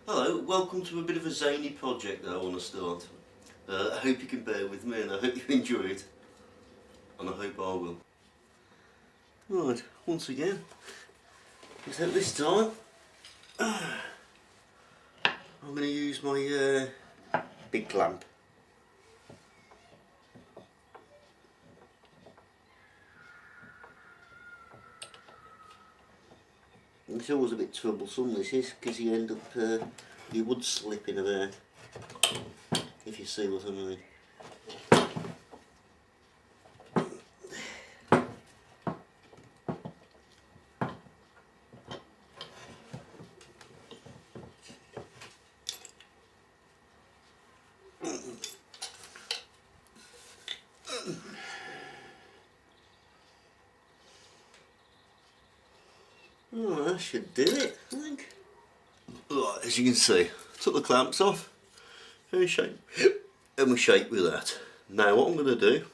Hello, welcome to a bit of a zany project that I want to start. I hope you can bear with me and I hope you enjoy it. And I hope I will. Right, once again, except this time, I'm going to use my big clamp. It's always a bit troublesome, this is, because you end up, you would slip in about, if you see what I mean. Oh, that should do it, I think. Right, as you can see, took the clamps off, and we shape with that. Now what I'm going to do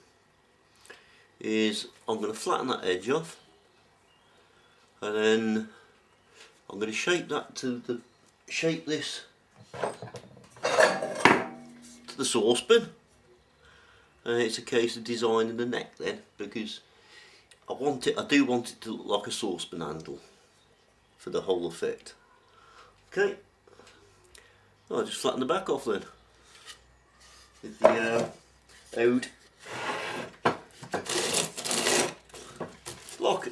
is I'm going to flatten that edge off, and then I'm going to shape that to shape this to the saucepan. It's a case of designing the neck then, because I do want it to look like a saucepan handle for the whole effect. Okay, I'll just flatten the back off then with the oud block.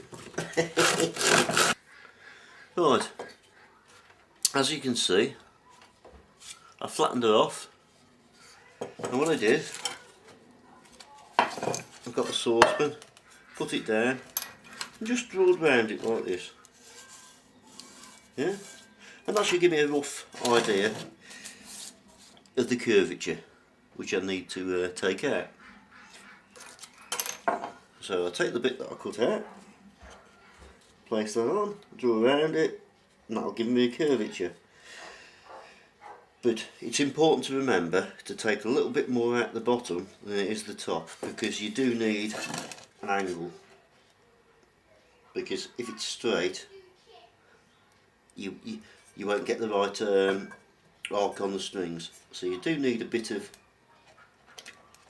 Right, as you can see, I flattened it off, and what I did, I've got the saucepan, put it down, and just drawed round it like this. Yeah, and that should give me a rough idea of the curvature which I need to take out. So I take the bit that I cut out, place that on, draw around it, and that'll give me a curvature. But it's important to remember to take a little bit more out the bottom than it is the top, because you do need an angle, because if it's straight you won't get the right arc on the strings, so you do need a bit of,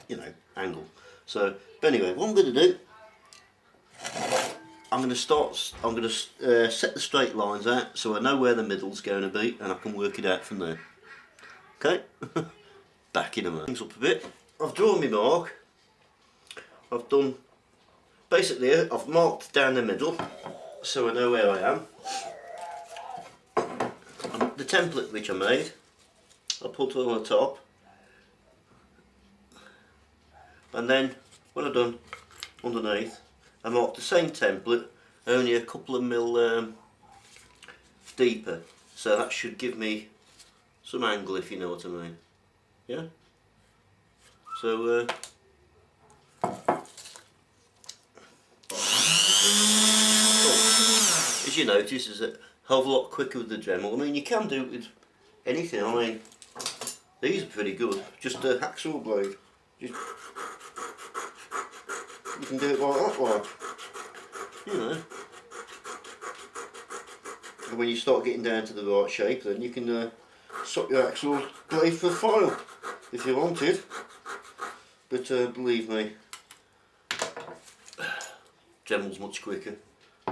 you know, angle. So but anyway, what I'm going to do, I'm going to set the straight lines out so I know where the middle's going to be, and I can work it out from there. Okay, back in a moment. Things up a bit. I've drawn my mark. I've done, basically I've marked down the middle so I know where I am. And the template which I made, I put on the top, and then what I've done underneath, I marked the same template, only a couple of mil deeper, so that should give me some angle, if you know what I mean. Yeah. So as you notice, is a hell of a lot quicker with the Dremel. I mean, you can do it with anything. I mean, these are pretty good. Just a hacksaw blade. You can do it like that, like, you know. And when you start getting down to the right shape, then you can swap your hacksaw blade for a file if you wanted. But believe me, Dremel's much quicker,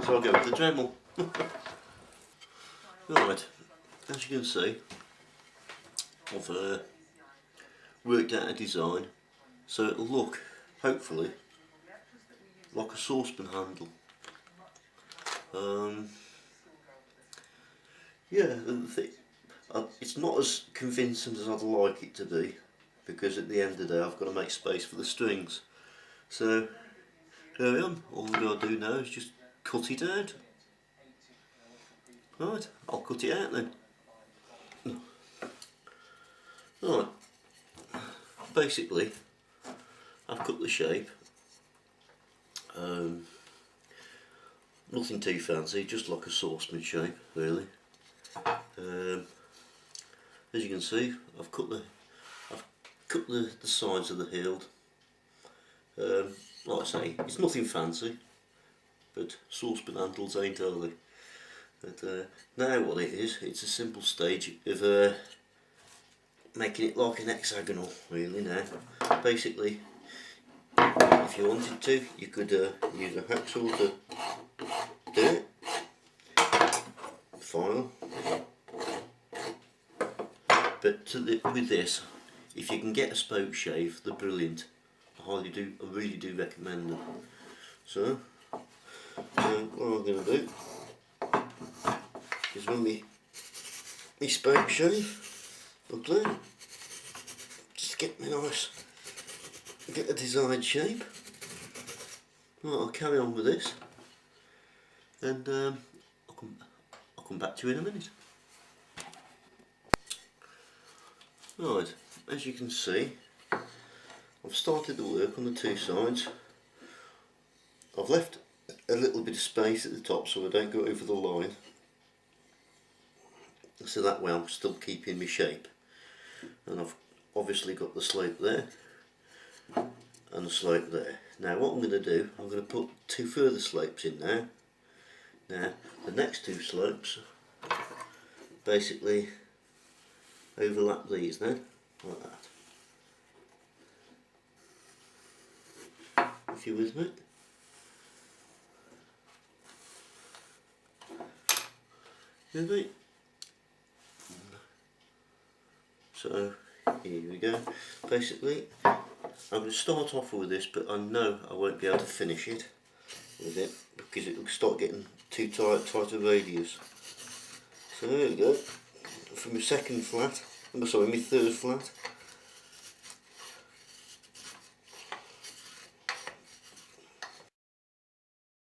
so I'll go with the Dremel. Right, as you can see, I've worked out a design so it'll look, hopefully, like a saucepan handle. Yeah, it's not as convincing as I'd like it to be, because at the end of the day I've got to make space for the strings. So carry on. All we've got to do now is just cut it out. Right, I'll cut it out then. Right, basically I've cut the shape. Nothing too fancy, just like a saucepan shape really. As you can see, I've cut the sides of the hilt. Like I say, it's nothing fancy, but saucepan handles ain't, are they? But now what it is, it's a simple stage of making it like an hexagonal really now. Basically, if you wanted to, you could use a hacksaw to do it. File. But with this, if you can get a spoke shave, they're brilliant. I really do recommend them. So what I'm going to do is run my spoke shave up there, just get the desired shape. Right, I'll carry on with this, and I'll come back to you in a minute. Right, as you can see, I've started the work on the two sides. I've left a little bit of space at the top so I don't go over the line, so that way I'm still keeping my shape. And I've obviously got the slope there and the slope there. Now what I'm going to do, I'm going to put two further slopes in now. Now the next two slopes basically overlap these then, like that. If you're with me. With me. So here we go. Basically, I'm going to start off with this, but I know I won't be able to finish it with it because it will start getting too tight a radius. So there we go. From my second flat, my third flat,